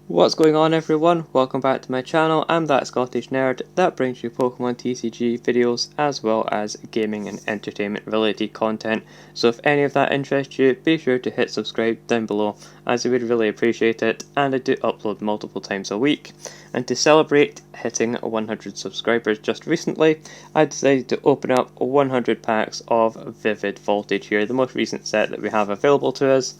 What's going on, everyone? Welcome back to my channel. I'm that Scottish nerd that brings you Pokemon TCG videos as well as gaming and entertainment related content. So if any of that interests you, be sure to hit subscribe down below, as I would really appreciate it, and I do upload multiple times a week. And to celebrate hitting 100 subscribers just recently, I decided to open up 100 packs of Vivid Voltage here, the most recent set that we have available to us.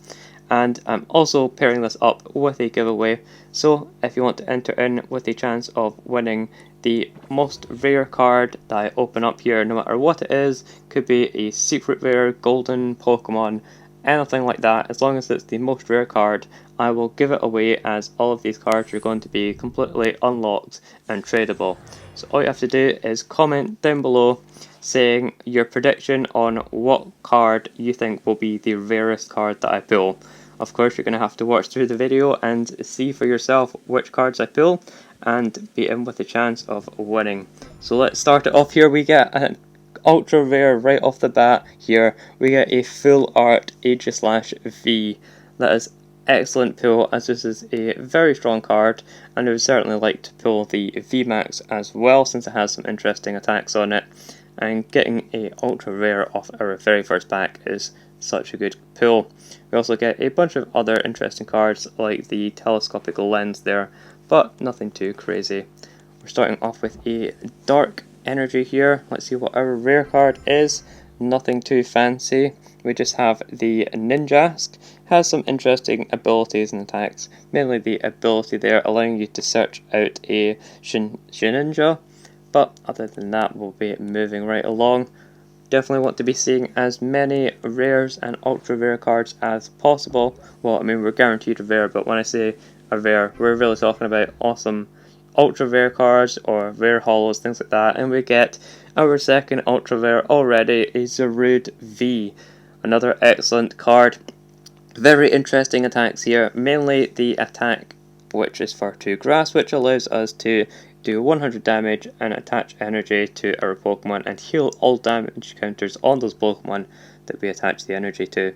And I'm also pairing this up with a giveaway, so if you want to enter in with a chance of winning the most rare card that I open up here, no matter what it is, could be a secret rare, golden Pokemon, anything like that, as long as it's the most rare card, I will give it away, as all of these cards are going to be completely unlocked and tradable. So all you have to do is comment down below saying your prediction on what card you think will be the rarest card that I pull. Of course, you're going to have to watch through the video and see for yourself which cards I pull and be in with a chance of winning. So let's start it off here. We get an ultra rare right off the bat here. We get a full art Aegislash-V. That is excellent pull, as this is a very strong card, and I would certainly like to pull the VMAX as well, since it has some interesting attacks on it. And getting a ultra rare off our very first pack is such a good pull. We also get a bunch of other interesting cards like the telescopic lens there, but nothing too crazy. We're starting off with a dark energy here. Let's see what our rare card is. Nothing too fancy. We just have the Ninjask. Has some interesting abilities and attacks, mainly the ability there allowing you to search out a Shininja. But other than that, we'll be moving right along. Definitely want to be seeing as many rares and ultra rare cards as possible. Well, I mean, we're guaranteed a rare, but when I say a rare, we're really talking about awesome ultra rare cards or rare holos, things like that. And we get our second ultra rare already, a Zarude V. Another excellent card. Very interesting attacks here, mainly the attack which is for 2 grass, which allows us to do 100 damage and attach energy to our Pokemon and heal all damage counters on those Pokemon that we attach the energy to.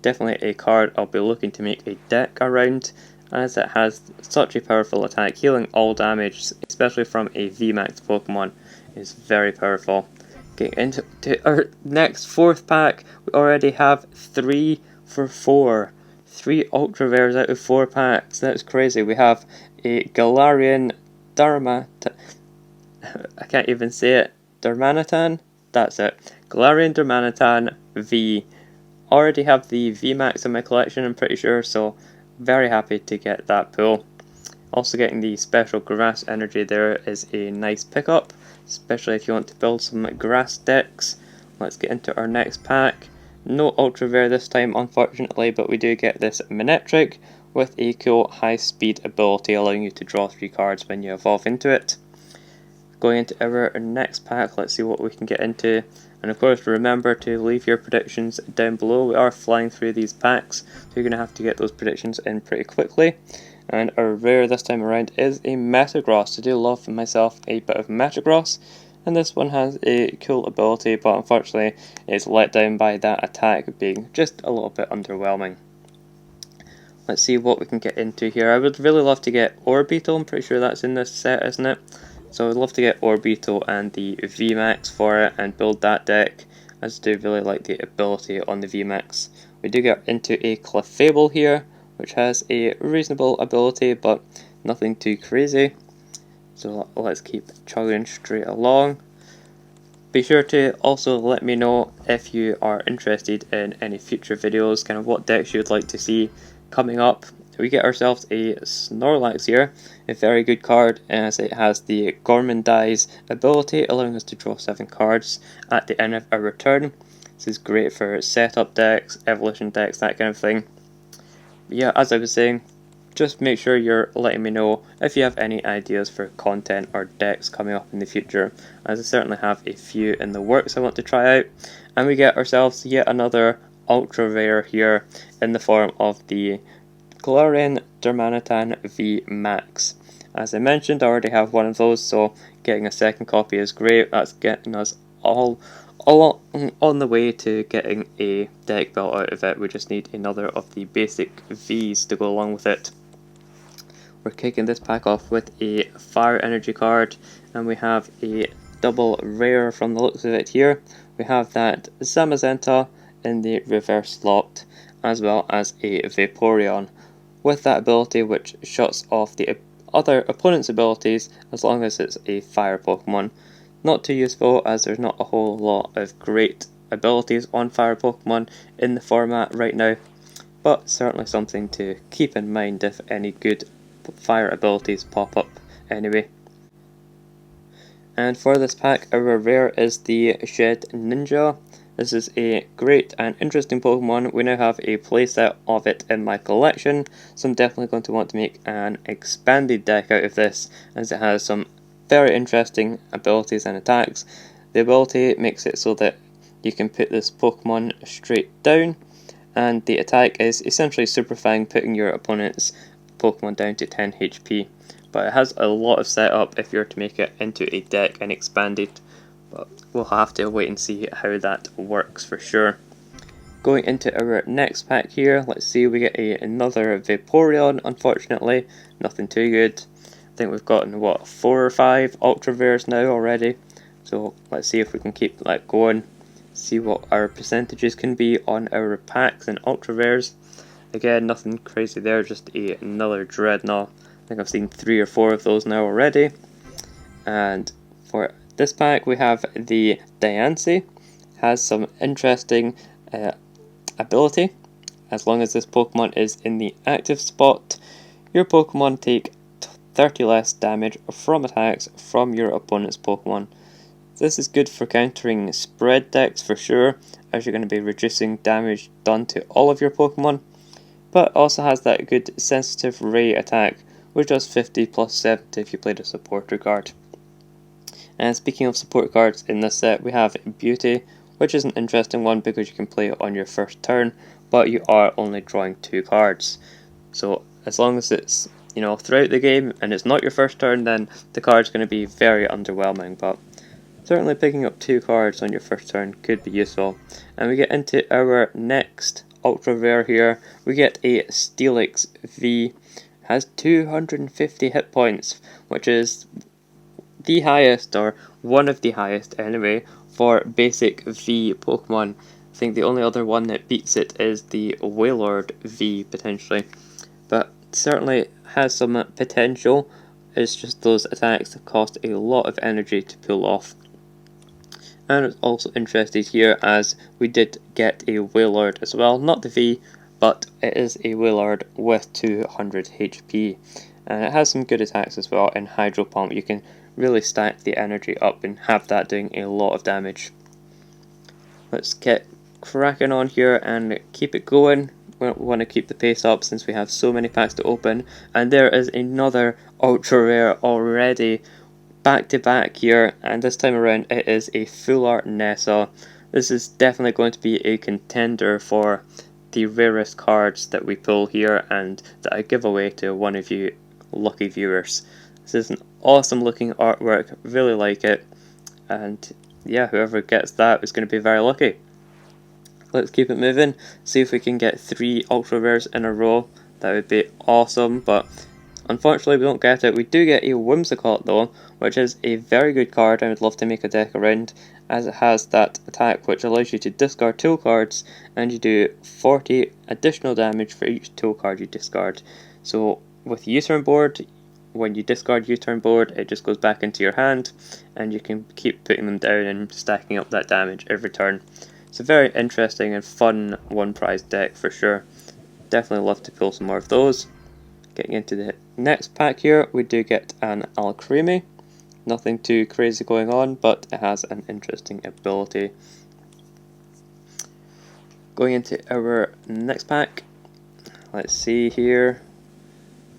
Definitely a card I'll be looking to make a deck around, as it has such a powerful attack. Healing all damage, especially from a VMAX Pokemon, is very powerful. Getting into our next fourth pack, we already have 3 for 4. 3 ultra rares out of 4 packs. That's crazy. We have a Galarian I can't even say it. Darmanitan? That's it. Galarian Darmanitan V. Already have the VMAX in my collection, I'm pretty sure, so very happy to get that pull. Also getting the special grass energy there is a nice pickup, especially if you want to build some grass decks. Let's get into our next pack. No ultra rare this time, unfortunately, but we do get this Manectric with a cool high speed ability allowing you to draw 3 cards when you evolve into it. Going into our next pack, let's see what we can get into. And of course, remember to leave your predictions down below. We are flying through these packs, so you're going to have to get those predictions in pretty quickly. And our rare this time around is a Metagross. I do love myself a bit of Metagross, and this one has a cool ability, but unfortunately it's let down by that attack being just a little bit underwhelming. Let's see what we can get into here. I would really love to get Orbeetle. I'm pretty sure that's in this set, isn't it? So I'd love to get Orbeetle and the VMAX for it and build that deck. I just do really like the ability on the VMAX. We do get into a Clefable here, which has a reasonable ability, but nothing too crazy. So let's keep chugging straight along. Be sure to also let me know if you are interested in any future videos, kind of what decks you'd like to see coming up. We get ourselves a Snorlax here, a very good card, as it has the Gourmandize ability, allowing us to draw 7 cards at the end of our turn. This is great for setup decks, evolution decks, that kind of thing. But yeah, as I was saying, just make sure you're letting me know if you have any ideas for content or decks coming up in the future, as I certainly have a few in the works I want to try out. And we get ourselves yet another ultra rare here in the form of the Galarian Darmanitan V Max. As I mentioned, I already have one of those, so getting a second copy is great. That's getting us all on the way to getting a deck built out of it. We just need another of the basic Vs to go along with it. we're kicking this pack off with a Fire Energy card, and we have a double rare from the looks of it here. We have that Zamazenta in the reverse slot, as well as a Vaporeon, with that ability which shuts off the other opponent's abilities as long as it's a fire Pokemon. Not too useful, as there's not a whole lot of great abilities on fire Pokemon in the format right now, but certainly something to keep in mind if any good fire abilities pop up anyway. And for this pack, our rare is the Shed Ninja. This is a great and interesting Pokemon. We now have a playset of it in my collection, so I'm definitely going to want to make an expanded deck out of this, as it has some very interesting abilities and attacks. The ability makes it so that you can put this Pokemon straight down, and the attack is essentially superfying, putting your opponent's Pokemon down to 10 HP. But it has a lot of setup if you're to make it into a deck and expand it, but we'll have to wait and see how that works for sure. Going into our next pack here, let's see, we get another Vaporeon. Unfortunately, nothing too good. I think we've gotten, what, 4 or 5 Ultra Rares now already, so let's see if we can keep that going. See what our percentages can be on our packs and Ultra Rares. Again, nothing crazy there, just another Dreadnought. I think I've seen 3 or 4 of those now already. And for this pack we have the Diancie. Has some interesting ability. As long as this Pokemon is in the active spot, your Pokemon take 30 less damage from attacks from your opponent's Pokemon. This is good for countering spread decks for sure, as you're going to be reducing damage done to all of your Pokemon, but also has that good sensitive ray attack, which does 50 plus 70 if you played a supporter card. And speaking of support cards in this set, we have Beauty, which is an interesting one because you can play it on your first turn, but you are only drawing 2 cards. So as long as it's, throughout the game and it's not your first turn, then the card's going to be very underwhelming, but certainly picking up 2 cards on your first turn could be useful. And we get into our next Ultra Rare here. We get a Steelix V. Has 250 hit points, which is the highest, or one of the highest anyway, for basic V Pokemon. I think the only other one that beats it is the Wailord V potentially, but certainly has some potential. It's just those attacks that cost a lot of energy to pull off. And it's also interested here as we did get a Wailord as well, not the V, but it is a Wailord with 200 HP. And it has some good attacks as well. In Hydro Pump you can really stack the energy up and have that doing a lot of damage. Let's get cracking on here and keep it going. We want to keep the pace up since we have so many packs to open. And there is another Ultra Rare already, back to back here, and this time around it is a Full Art Nessa. This is definitely going to be a contender for the rarest cards that we pull here and that I give away to one of you lucky viewers. This is an awesome looking artwork, really like it, and yeah, whoever gets that is going to be very lucky. Let's keep it moving, see if we can get 3 Ultra Rares in a row. That would be awesome, but unfortunately we don't get it. We do get a Whimsicott though, which is a very good card. I would love to make a deck around, as it has that attack which allows you to discard tool cards, and you do 40 additional damage for each tool card you discard. So with U-turn board, when you discard U-turn board, it just goes back into your hand, and you can keep putting them down and stacking up that damage every turn. It's a very interesting and fun one prize deck for sure. Definitely love to pull some more of those. Getting into the next pack here, we do get an Alcremie. Nothing too crazy going on, but it has an interesting ability. Going into our next pack, let's see here.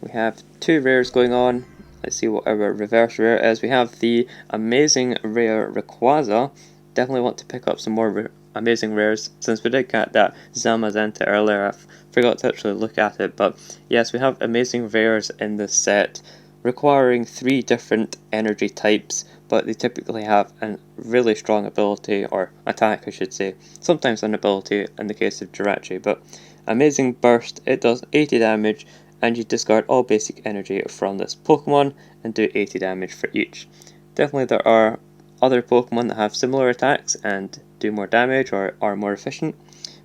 We have 2 rares going on. Let's see what our reverse rare is. We have the amazing rare Rayquaza. Definitely want to pick up some more amazing rares, since we did get that Zamazenta earlier. I forgot to actually look at it, but yes, we have amazing rares in this set, requiring 3 different energy types, but they typically have a really strong ability, or attack I should say, sometimes an ability in the case of Jirachi, but amazing burst, it does 80 damage, and you discard all basic energy from this Pokemon and do 80 damage for each. Definitely there are other Pokemon that have similar attacks and do more damage or are more efficient,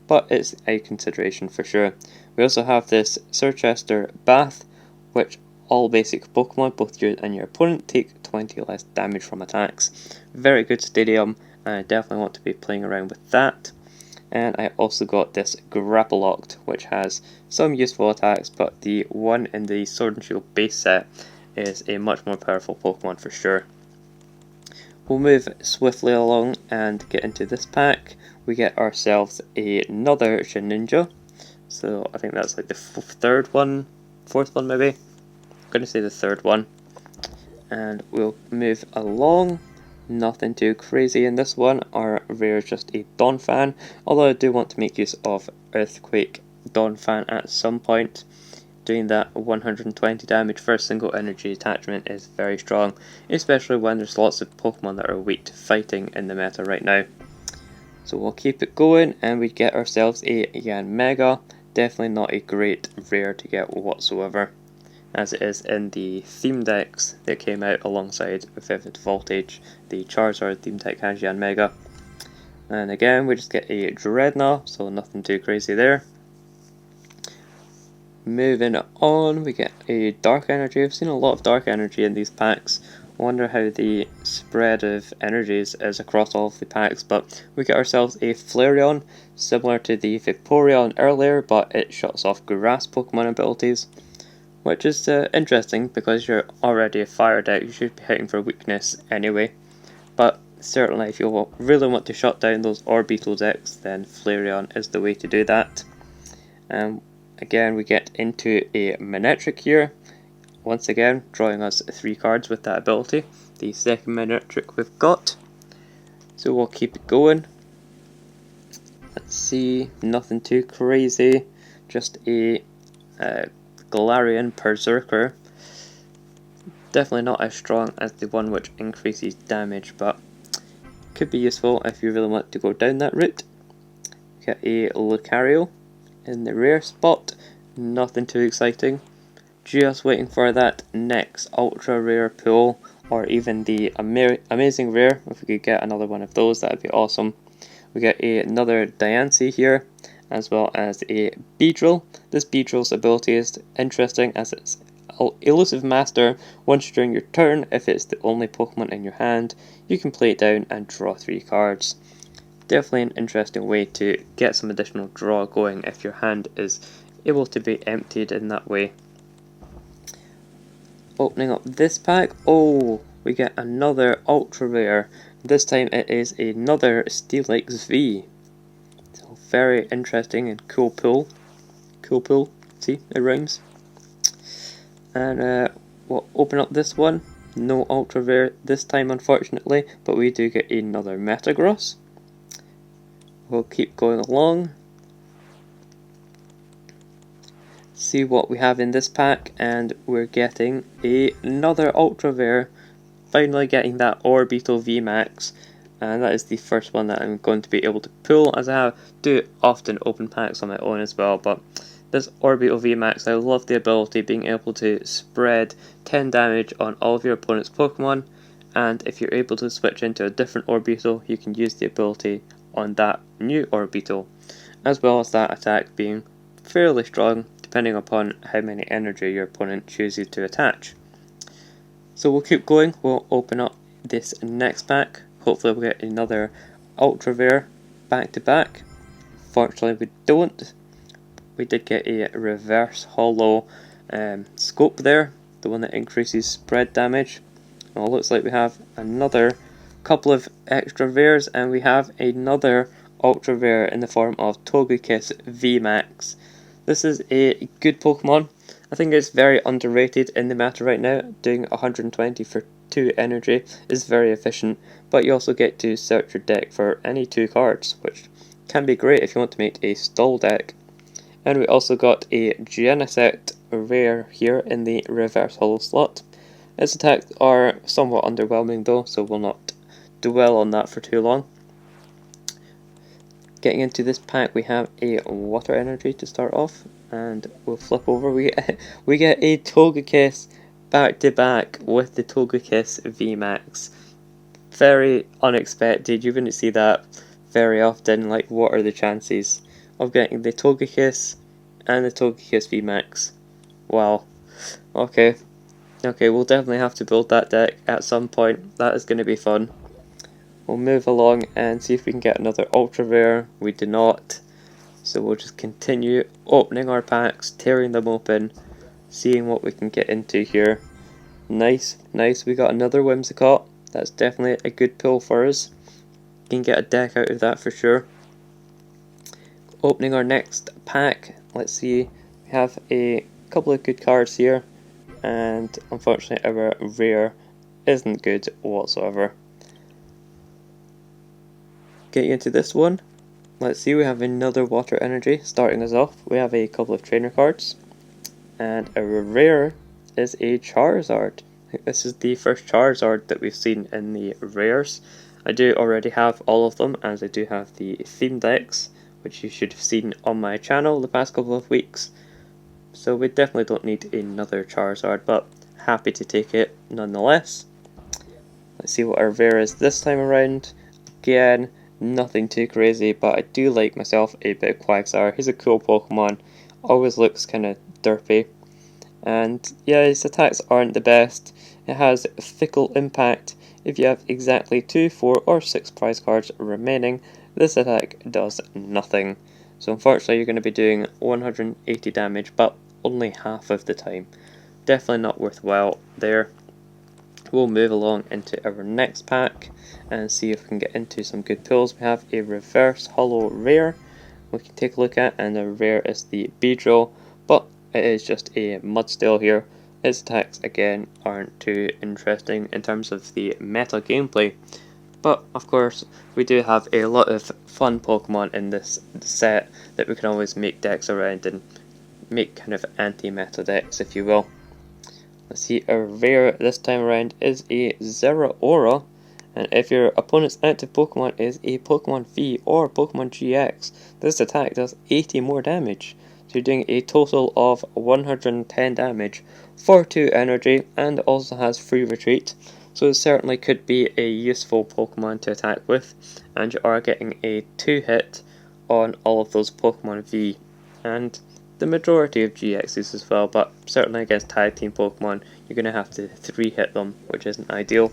but it's a consideration for sure. We also have this Sirchester Bath, which all basic Pokemon, both you and your opponent, take 20 less damage from attacks. Very good stadium, and I definitely want to be playing around with that. And I also got this Grapploct, which has some useful attacks, but the one in the Sword and Shield base set is a much more powerful Pokemon for sure. We'll move swiftly along and get into this pack. We get ourselves another Shedinja. So I think that's like the fourth one maybe. I'm going to say the third one. And we'll move along. Nothing too crazy in this one. Our rare is just a Donphan, although I do want to make use of Earthquake Donphan at some point. Doing that 120 damage for a single energy attachment is very strong, especially when there's lots of Pokemon that are weak to fighting in the meta right now. So we'll keep it going and we get ourselves a Yanmega. Definitely not a great rare to get whatsoever, as it is in the theme decks that came out alongside Vivid Voltage. The Charizard theme deck has Yanmega. And again, we just get a Dreadnought, so nothing too crazy there. Moving on, we get a Dark Energy. I've seen a lot of Dark Energy in these packs. I wonder how the spread of energies is across all of the packs, but we get ourselves a Flareon, similar to the Vaporeon earlier, but it shuts off Grass Pokemon abilities, which is interesting because you're already a fire deck, you should be hitting for weakness anyway. But certainly if you really want to shut down those Orbeetle decks, then Flareon is the way to do that. Again, we get into a Manectric here, once again drawing us 3 cards with that ability, the second Manectric we've got. So we'll keep it going. Let's see, nothing too crazy, just a Galarian Berserker. Definitely not as strong as the one which increases damage, but could be useful if you really want to go down that route. We get a Lucario in the rare spot, nothing too exciting. Just waiting for that next ultra rare pull, or even the amazing rare. If we could get another one of those, that would be awesome. We get another Diancie here, as well as a Beedrill. This Beedrill's ability is interesting as it's Elusive Master. Once during your turn, if it's the only Pokemon in your hand, you can play it down and draw 3 cards. Definitely an interesting way to get some additional draw going if your hand is able to be emptied in that way. Opening up this pack, oh, we get another ultra rare. This time it is another Steelix V. So very interesting and cool pull. Cool pull, see, it rhymes. And we'll open up this one. No ultra rare this time unfortunately, but we do get another Metagross. We'll keep going along. See what we have in this pack, and we're getting another ultra rare. Finally getting that Orbeetle VMAX, and that is the first one that I'm going to be able to pull, as I do often open packs on my own as well. But this Orbeetle VMAX, I love the ability being able to spread 10 damage on all of your opponent's Pokemon, and if you're able to switch into a different Orbeetle, you can use the ability on that new Orbeetle, as well as that attack being fairly strong depending upon how many energy your opponent chooses to attach. So we'll keep going, we'll open up this next pack, hopefully we'll get another ultra rare back to back. Fortunately we don't. We did get a reverse hollow scope there, the one that increases spread damage. Well, it looks like we have another couple of extra rares, and we have another ultra rare in the form of Togekiss VMAX. This is a good Pokemon. I think it's very underrated in the meta right now. Doing 120 for 2 energy is very efficient, but you also get to search your deck for any 2 cards, which can be great if you want to make a stall deck. And we also got a Genesect rare here in the reverse hollow slot. Its attacks are somewhat underwhelming though, so we'll not dwell on that for too long. Getting into this pack, we have a Water Energy to start off, and we'll flip over. We get a Togekiss back to back with the Togekiss VMAX. Very unexpected. You wouldn't see that very often. Like, what are the chances of getting the Togekiss and the Togekiss VMAX? Wow. Okay. Okay, we'll definitely have to build that deck at some point. That is going to be fun. We'll move along and see if we can get another ultra rare. We do not. So we'll just continue opening our packs, tearing them open, seeing what we can get into here. Nice, nice. We got another Whimsicott. That's definitely a good pull for us. Can get a deck out of that for sure. Opening our next pack. Let's see. We have a couple of good cards here, and unfortunately our rare isn't good whatsoever. Getting into this one. Let's see, we have another Water Energy starting us off. We have a couple of trainer cards, and our rare is a Charizard. I think this is the first Charizard that we've seen in the rares. I do already have all of them, as I do have the theme decks, which you should have seen on my channel the past couple of weeks. So we definitely don't need another Charizard, but happy to take it nonetheless. Let's see what our rare is this time around. Again, nothing too crazy, but I do like myself a bit of Quagsire. He's a cool Pokemon, always looks kind of derpy. And yeah, his attacks aren't the best. It has fickle impact. If you have exactly 2, 4 or 6 prize cards remaining, this attack does nothing. So unfortunately you're going to be doing 180 damage, but only half of the time. Definitely not worthwhile there. We'll move along into our next pack and see if we can get into some good pulls. We have a reverse holo rare we can take a look at, and the rare is the Beedrill, but it is just a Mudstill here. Its attacks again aren't too interesting in terms of the meta gameplay, but of course we do have a lot of fun Pokemon in this set that we can always make decks around and make kind of anti-meta decks, if you will. Let's see, our rare this time around is a Zeraora, and if your opponent's active Pokemon is a Pokemon V or Pokemon GX, this attack does 80 more damage. So you're doing a total of 110 damage for 2 energy, and also has free retreat. So it certainly could be a useful Pokemon to attack with, and you are getting a 2-hit on all of those Pokemon V, and the majority of GXs as well, but certainly against tag team Pokemon you're going to have to 3-hit them, which isn't ideal.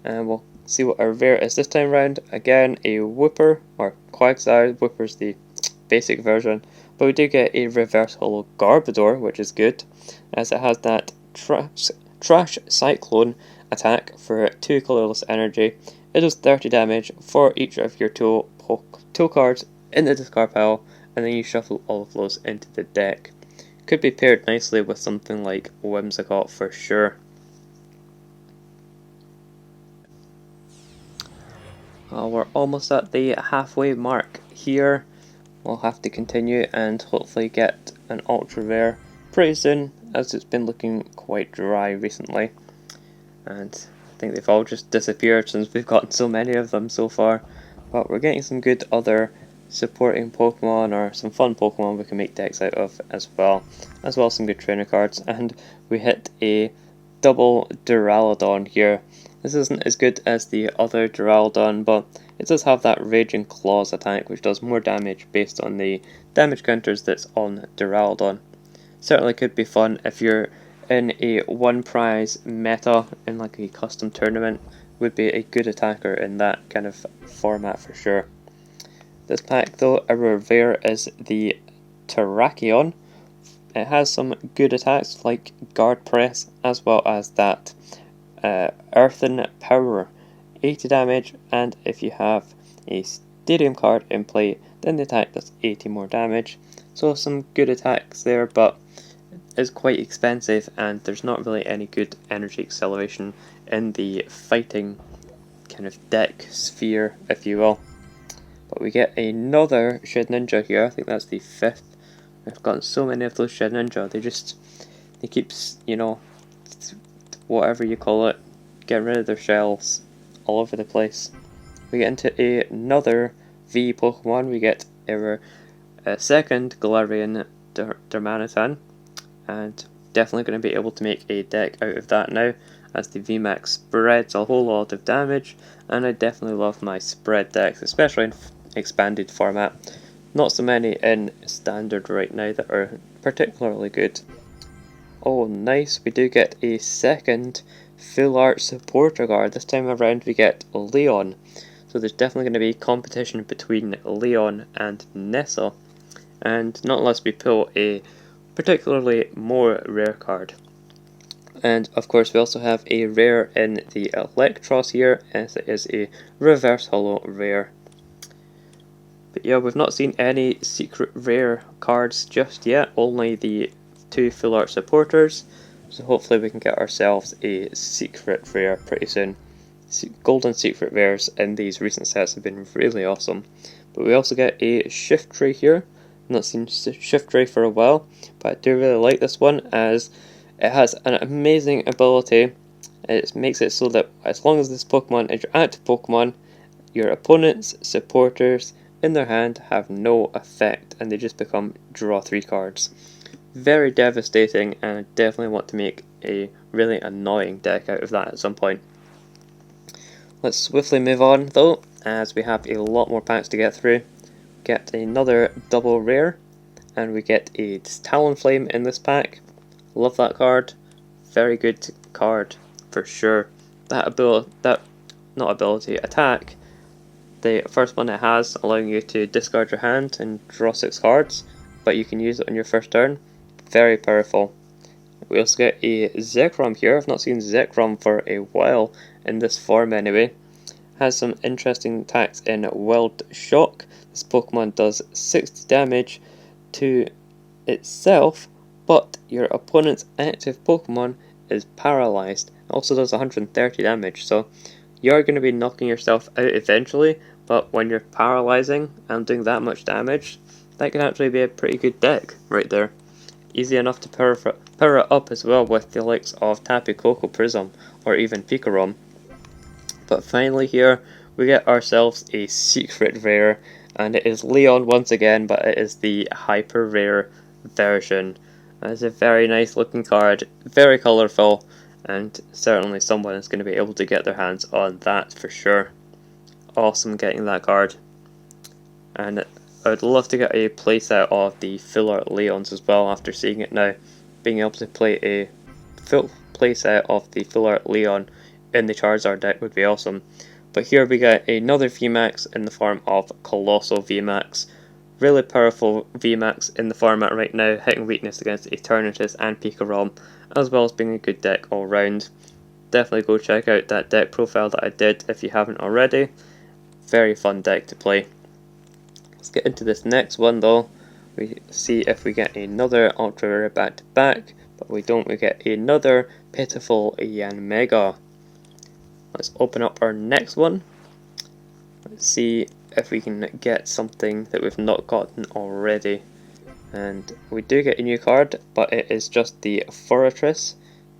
And we'll see what our rare is this time around. Again, a Wooper, or Quagsire. Wooper's the basic version, but we do get a reverse holo Garbodor, which is good, as it has that Trash Cyclone attack for 2 colorless energy. It does 30 damage for each of your two cards in the discard pile, and then you shuffle all of those into the deck. Could be paired nicely with something like Whimsicott for sure. We're almost at the halfway mark here. We'll have to continue and hopefully get an ultra rare pretty soon, as it's been looking quite dry recently, and I think they've all just disappeared since we've gotten so many of them so far. But we're getting some good other supporting Pokemon, or some fun Pokemon we can make decks out of as well as some good trainer cards, and we hit a double Duraludon here. This isn't as good as the other Duraludon, but it does have that Raging Claws attack, which does more damage based on the damage counters that's on Duraludon. Certainly could be fun if you're in a one prize meta in like a custom tournament. Would be a good attacker in that kind of format for sure. This pack though, our rare is the Terrakion. It has some good attacks like Guard Press, as well as that Earthen Power, 80 damage, and if you have a Stadium card in play, then the attack does 80 more damage. So some good attacks there, but it's quite expensive, and there's not really any good energy acceleration in the fighting kind of deck sphere, if you will. But we get another Shedinja here. I think that's the 5th. I've gotten so many of those Shedinja. They keep, you know, whatever you call it, getting rid of their shells all over the place. We get into another V Pokemon. We get our second Galarian Darmanitan, and definitely going to be able to make a deck out of that now, as the VMAX spreads a whole lot of damage, and I definitely love my spread decks, especially in expanded format. Not so many in standard right now that are particularly good. Oh nice, we do get a second full art supporter card. This time around we get Leon. So there's definitely going to be competition between Leon and Nessa. And not unless we pull a particularly more rare card. And of course we also have a rare in the Electros here, as it is a reverse holo rare. But yeah, we've not seen any secret rare cards just yet, only the 2 full art supporters, so hopefully we can get ourselves a secret rare pretty soon. Golden secret rares in these recent sets have been really awesome. But we also get a shift ray here. I've not seen shift ray for a while, but I do really like this one as it has an amazing ability. It makes it so that as long as this Pokemon is your active Pokemon, your opponent's supporters in their hand have no effect, and they just become draw 3 cards. Very devastating, and I definitely want to make a really annoying deck out of that at some point. Let's swiftly move on though, as we have a lot more packs to get through. Get another double rare, and we get a Talonflame in this pack. Love that card. Very good card for sure. That attack, the first one it has, allowing you to discard your hand and draw 6 cards, but you can use it on your first turn. Very powerful. We also get a Zekrom here. I've not seen Zekrom for a while in this form anyway. Has some interesting attacks in Wild Shock. This Pokemon does 60 damage to itself, but your opponent's active Pokemon is paralyzed. It also does 130 damage, so you're going to be knocking yourself out eventually, but when you're paralyzing and doing that much damage, that can actually be a pretty good deck right there. Easy enough to power it up as well with the likes of Tapu Koko Prism or even Pikarom. But finally here we get ourselves a secret rare, and it is Leon once again, but it is the hyper rare version. It's a very nice looking card, very colourful, and certainly someone is going to be able to get their hands on that for sure. Awesome getting that card. And I would love to get a playset of the full art Leons as well after seeing it now. Being able to play a full playset of the full art Leon in the Charizard deck would be awesome. But here we get another VMAX in the form of Colossal VMAX. Really powerful VMAX in the format right now, hitting weakness against Eternatus and Pikarom, as well as being a good deck all round. Definitely go check out that deck profile that I did if you haven't already. Very fun deck to play. Let's get into this next one though. We see if we get another ultra rare back to back, but we don't. We get another pitiful Yanmega. Let's open up our next one. Let's see if we can get something that we've not gotten already. And we do get a new card, but it is just the Fortress.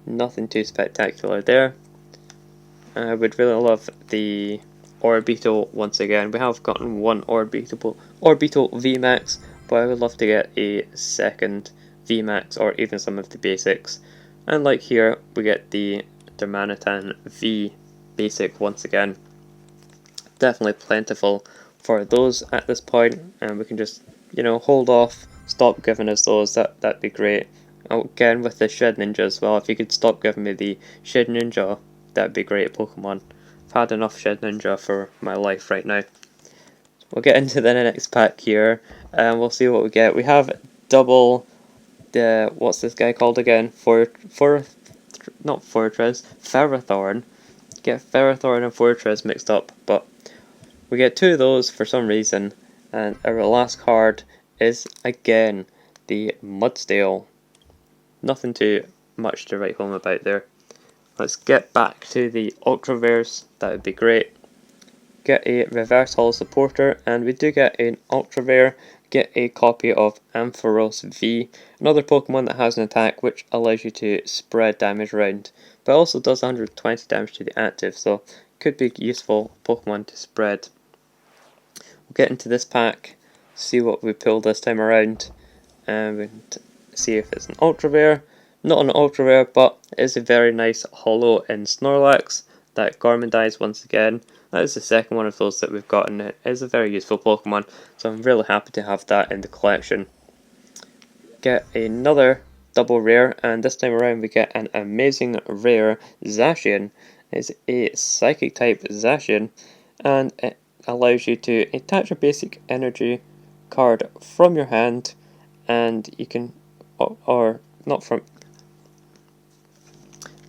Nothing too spectacular there. I would really love the Orbeetle once again. We have gotten one Orbeetle VMAX, but I would love to get a second VMAX or even some of the basics. And like here, we get the Darmanitan V basic once again. Definitely plentiful for those at this point, and we can just, hold off, stop giving us those. That'd be great. Again with the Shed Ninja as well. If you could stop giving me the Shed Ninja, that'd be great Pokemon. I've had enough Shed Ninja for my life right now. We'll get into the next pack here, and we'll see what we get. We have double the, what's this guy called again? Not Fortress, Ferrothorn. Get Ferrothorn and Fortress mixed up, but we get 2 of those for some reason, and our last card is again the Mudsdale. Nothing too much to write home about there. Let's get back to the Ultra Rares, that would be great. Get a Reverse Holo Supporter, and we do get an Ultra Rare. Get a copy of Ampharos V, another Pokemon that has an attack which allows you to spread damage around, but also does 120 damage to the active, so could be useful Pokemon to spread. We'll get into this pack, see what we pull this time around, and we'll see if it's an ultra rare. Not an ultra rare, but it is a very nice holo in Snorlax that Gormandize once again. That is the second one of those that we've gotten. It is a very useful Pokemon, so I'm really happy to have that in the collection. Get another double rare, and this time around we get an amazing rare Zacian. It's a psychic type Zacian, and it allows you to attach a basic energy card from your hand, and you can, or not from,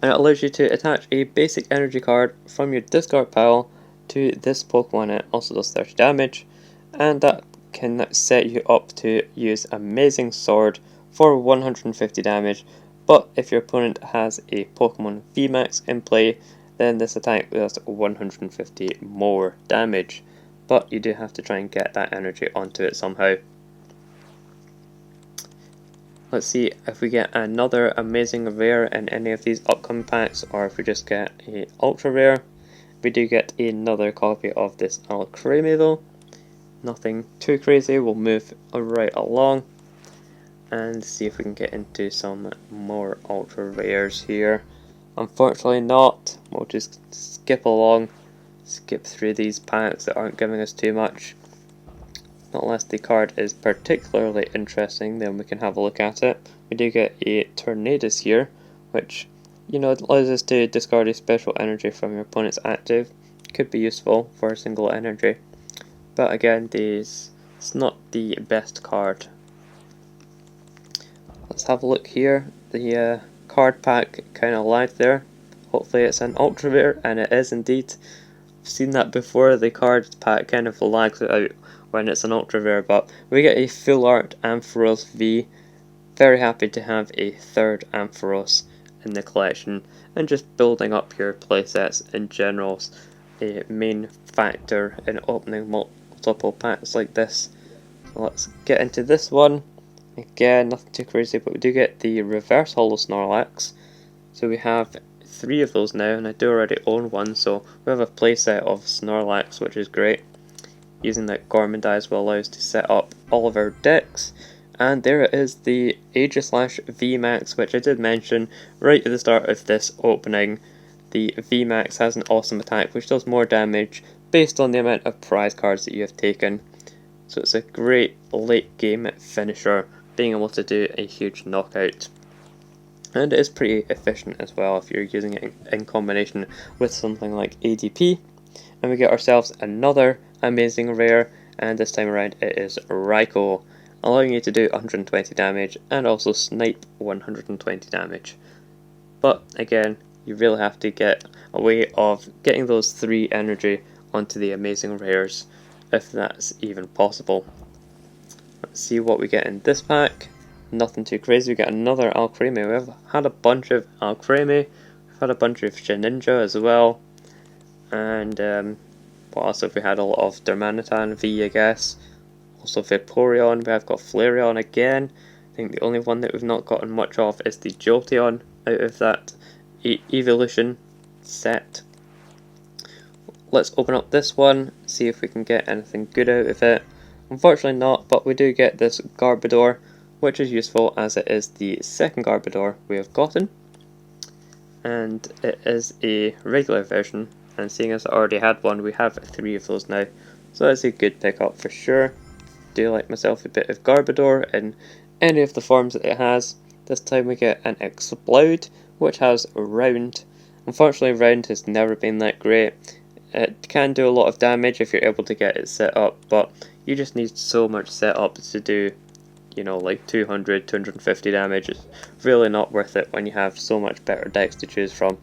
and it allows you to attach a basic energy card from your discard pile to this Pokemon. It also does 30 damage, and that can set you up to use Amazing Sword for 150 damage. But if your opponent has a Pokemon VMAX in play, then this attack does 150 more damage. But you do have to try and get that energy onto it somehow. Let's see if we get another amazing rare in any of these upcoming packs, or if we just get a ultra rare. We do get another copy of this Alcremie though. Nothing too crazy, we'll move right along and see if we can get into some more ultra rares here. Unfortunately not, we'll just skip along, skip through these packs that aren't giving us too much. Not unless the card is particularly interesting, then we can have a look at it. We do get a Tornadus here, which, you know, allows us to discard a special energy from your opponent's active. Could be useful for a single energy. But again, it's not the best card. Let's have a look here. The card pack kind of lagged there. Hopefully it's an ultra rare, and it is indeed. I've seen that before, the card pack kind of lags out when it's an ultra rare, but we get a full art Ampharos V. Very happy to have a third Ampharos in the collection, and just building up your playsets in general is a main factor in opening multiple packs like this. So let's get into this one. Again, nothing too crazy, but we do get the reverse holo Snorlax. So we have 3 of those now, and I do already own one, so we have a playset of Snorlax, which is great. Using that Gormandize will allow us to set up all of our decks. And there it is, the Aegislash VMAX, which I did mention right at the start of this opening. The VMAX has an awesome attack which does more damage based on the amount of prize cards that you have taken. So it's a great late game finisher, being able to do a huge knockout. And it is pretty efficient as well if you're using it in combination with something like ADP. And we get ourselves another amazing rare, and this time around it is Raikou, allowing you to do 120 damage and also snipe 120 damage. But again, you really have to get a way of getting those 3 energy onto the amazing rares, if that's even possible. Let's see what we get in this pack. Nothing too crazy. We get another Alcremie. We've had a bunch of Alcremie, we've had a bunch of Greninja as well, and what else have we had? A lot of Darmanitan V, I guess. Also Vaporeon, we have got Flareon again. I think the only one that we've not gotten much of is the Jolteon out of that evolution set. Let's open up this one, see if we can get anything good out of it. Unfortunately not, but we do get this Garbodor, which is useful as it is the second Garbodor we have gotten. And it is a regular version, and seeing as I already had one, we have 3 of those now. So that's a good pickup for sure. Do like myself a bit of Garbodor in any of the forms that it has. This time we get an Explode, which has Round. Unfortunately, Round has never been that great. It can do a lot of damage if you're able to get it set up, but you just need so much setup to do, you know, like 200, 250 damage. It's really not worth it when you have so much better decks to choose from.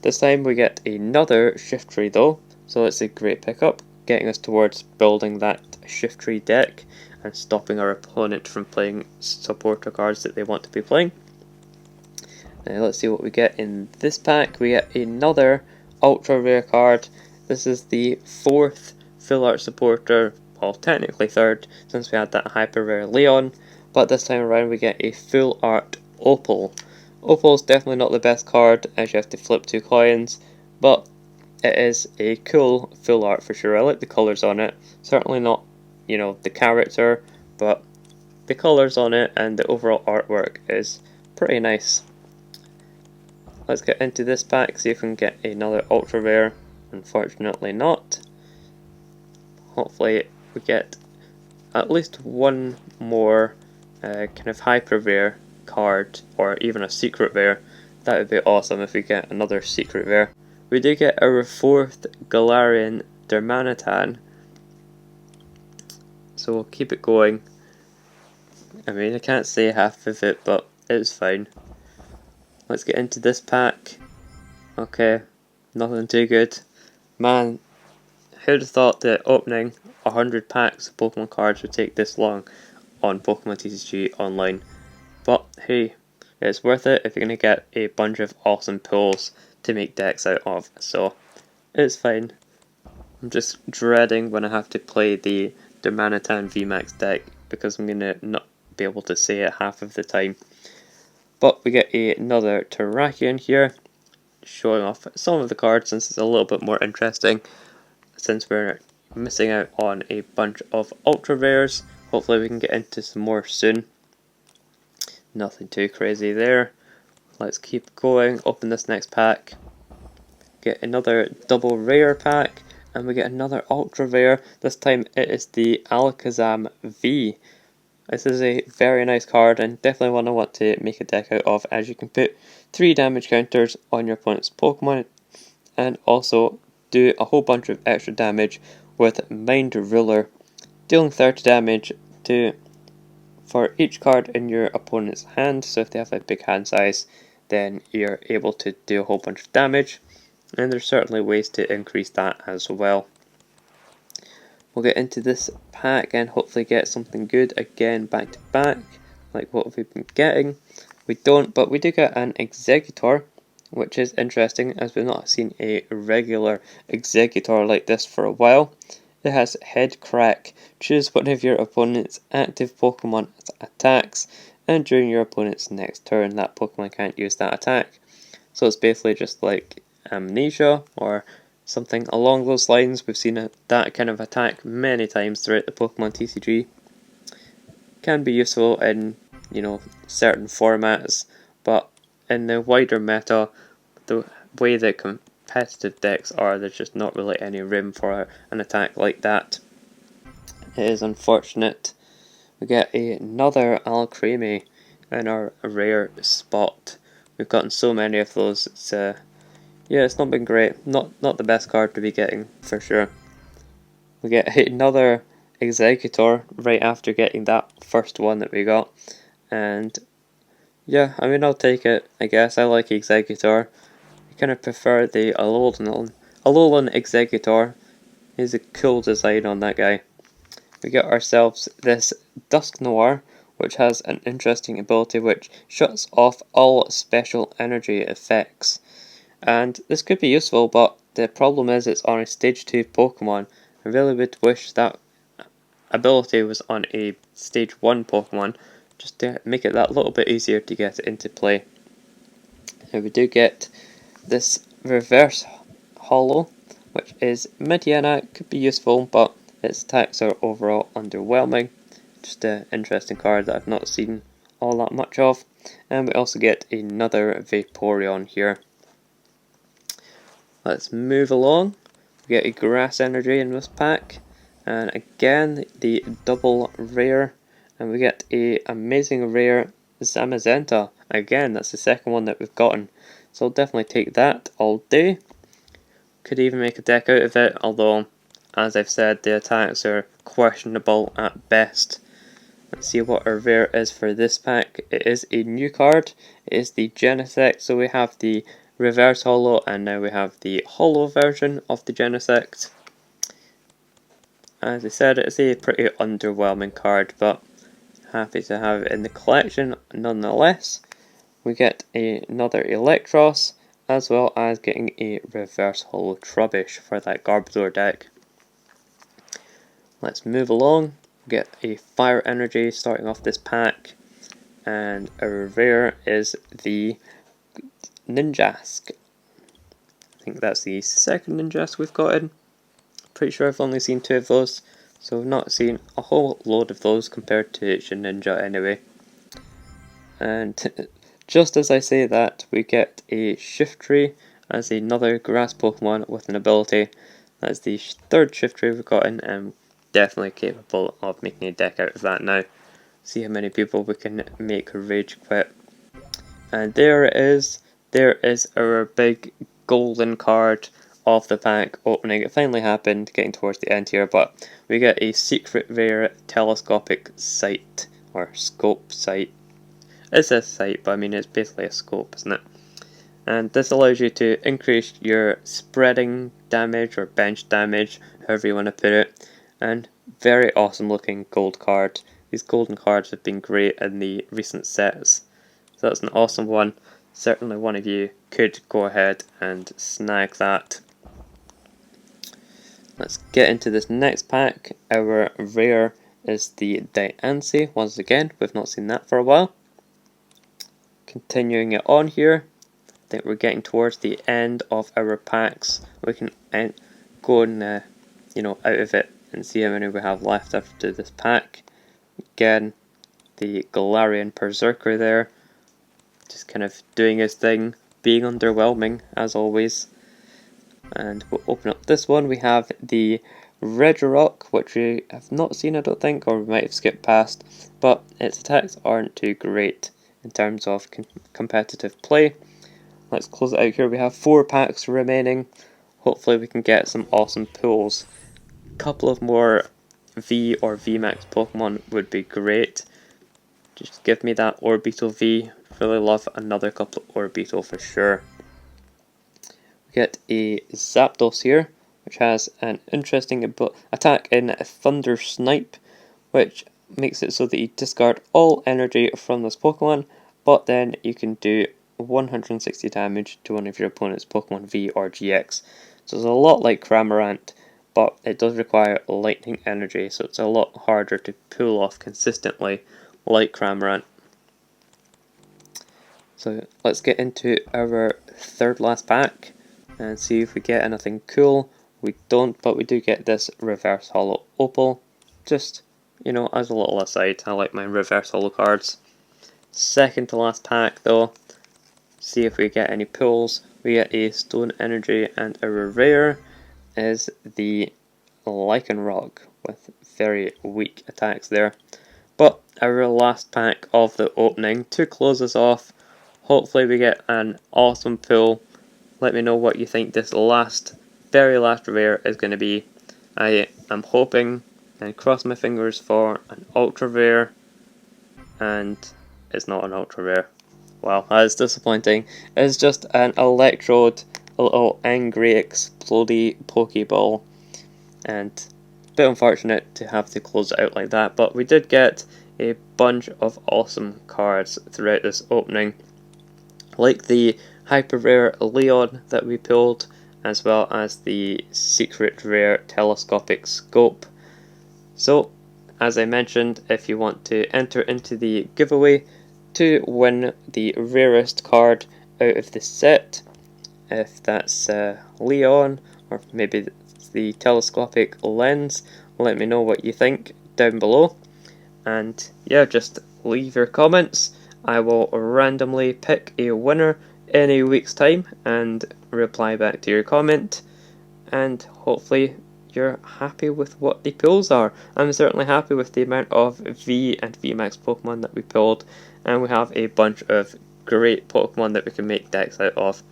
This time we get another Shiftry though, so it's a great pickup, getting us towards building that Shiftry deck and stopping our opponent from playing supporter cards that they want to be playing. Now let's see what we get in this pack. We get another ultra rare card. This is the 4th full art supporter, well technically 3rd since we had that hyper rare Leon, but this time around we get a full art Opal. Opal's definitely not the best card as you have to flip 2 coins, but it is a cool full art for sure. I like the colours on it. Certainly not, you know, the character, but the colours on it and the overall artwork is pretty nice. Let's get into this pack, see if we can get another ultra rare. Unfortunately not. Hopefully we get at least one more kind of hyper rare card, or even a secret rare. That would be awesome if we get another secret rare. We do get our 4th Galarian Darmanitan, so we'll keep it going. I mean, I can't say half of it, but it's fine. Let's get into this pack. Okay, nothing too good. Man, who'd have thought that opening 100 packs of Pokemon cards would take this long on Pokemon TCG Online? But hey, it's worth it if you're going to get a bunch of awesome pulls to make decks out of, so it's fine. I'm just dreading when I have to play the Darmanitan VMAX deck because I'm going to not be able to say it half of the time. But we get another Terrakion here, showing off some of the cards since it's a little bit more interesting, since we're missing out on a bunch of ultra rares. Hopefully we can get into some more soon. Nothing too crazy there. Let's keep going, open this next pack. Get another double rare pack, and we get another ultra rare. This time it is the Alakazam V. This is a very nice card and definitely one I want to make a deck out of, as you can put 3 damage counters on your opponent's Pokemon and also do a whole bunch of extra damage with Mind Ruler, dealing 30 damage for each card in your opponent's hand. So if they have a big hand size, then you're able to do a whole bunch of damage, and there's certainly ways to increase that as well. We'll get into this pack and hopefully get something good again back to back, like what we've been getting. We don't, but we do get an Exeggutor, which is interesting as we've not seen a regular Exeggutor like this for a while. It has Head Crack. Choose one of your opponent's active Pokemon attacks, and during your opponent's next turn, that Pokemon can't use that attack. So it's basically just like Amnesia or something along those lines. We've seen that kind of attack many times throughout the Pokemon TCG. Can be useful in, certain formats, but in the wider meta, the way that competitive decks are, there's just not really any room for an attack like that. It is unfortunate. We get another Alcremie in our rare spot. We've gotten so many of those. Yeah, it's not been great. Not the best card to be getting, for sure. We get another Exeggutor right after getting that first one that we got. And yeah, I mean, I'll take it, I guess. I like Exeggutor. I kind of prefer the Alolan Exeggutor. He's a cool design on that guy. We get ourselves this Dusknoir, which has an interesting ability which shuts off all special energy effects. And this could be useful, but the problem is it's on a stage 2 Pokemon. I really would wish that ability was on a stage 1 Pokemon, just to make it that little bit easier to get it into play. And we do get this reverse holo, which is Midiana. Could be useful, but its attacks are overall underwhelming. Just an interesting card that I've not seen all that much of. And we also get another Vaporeon here. Let's move along. We get a Grass Energy in this pack, and again the double rare, and we get a amazing rare Zamazenta. Again, that's the second one that we've gotten, so I'll definitely take that all day. Could even make a deck out of it, although, as I've said, the attacks are questionable at best. Let's see what our rare is for this pack. It is a new card. It is the Genesect, so we have the reverse holo, and now we have the holo version of the Genesect. As I said, it's a pretty underwhelming card, but happy to have it in the collection nonetheless. We get another Electros, as well as getting a reverse holo Trubbish for that Garbodor deck. Let's move along. We get a Fire Energy starting off this pack, and our rare is the Ninjask. I think that's the second Ninjask we've got in. Pretty sure I've only seen 2 of those, So we've not seen a whole load of those compared to Ninja anyway. And just as I say that, we get a Shiftry as another grass Pokemon with an ability. That's the third Shiftry we've gotten, and definitely capable of making a deck out of that now. See how many people we can make rage quit. And there it is. There is our big golden card of the pack opening. It finally happened, getting towards the end here, but we get a secret rare telescopic sight, or scope sight. It's a sight, but I mean it's basically a scope, isn't it? And this allows you to increase your spreading damage or bench damage, however you want to put it. And very awesome looking gold card. These golden cards have been great in the recent sets. So that's an awesome one. Certainly one of you could go ahead and snag that. Let's get into this next pack. Our rare is the Diancie. Once again, we've not seen that for a while. Continuing it on here, I think we're getting towards the end of our packs. We can go and out of it and see how many we have left after this pack. Again, the Galarian Berserker there, just kind of doing his thing, being underwhelming as always. And we'll open up this one. We have the Regirock, which we have not seen, I don't think, or we might have skipped past, but its attacks aren't too great in terms of competitive play. Let's close it out here. We have 4 packs remaining. Hopefully we can get some awesome pulls. A couple of more V or VMAX Pokemon would be great. Just give me that Orbeetle V. Really love another couple of Orbeetle for sure. We get a Zapdos here, which has an interesting attack in Thunder Snipe, which makes it so that you discard all energy from this Pokemon, but then you can do 160 damage to one of your opponent's Pokemon V or GX. So it's a lot like Cramorant, but it does require lightning energy, so it's a lot harder to pull off consistently like Cramorant. So let's get into our third last pack and see if we get anything cool. We don't, but we do get this reverse holo opal. Just, as a little aside, I like my reverse holo cards. Second to last pack though, see if we get any pulls. We get a Stone Energy, and our rare is the Lycanroc with very weak attacks there. But our last pack of the opening to close us off. Hopefully we get an awesome pull. Let me know what you think this very last rare is going to be. I am hoping and cross my fingers for an ultra rare, and it's not an ultra rare. Wow, that is disappointing. It's just an Electrode, a little angry explodey Pokeball, and a bit unfortunate to have to close it out like that, but we did get a bunch of awesome cards throughout this opening, like the hyper rare Leon that we pulled, as well as the secret rare telescopic scope. So, as I mentioned, if you want to enter into the giveaway to win the rarest card out of the set, if that's Leon or maybe the telescopic lens, let me know what you think down below. And yeah, just leave your comments. I will randomly pick a winner in a week's time and reply back to your comment, and hopefully you're happy with what the pulls are. I'm certainly happy with the amount of V and VMAX Pokemon that we pulled, and we have a bunch of great Pokemon that we can make decks out of.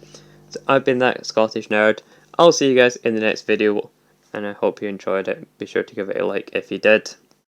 So I've been that Scottish Nerd. I'll see you guys in the next video, and I hope you enjoyed it. Be sure to give it a like if you did.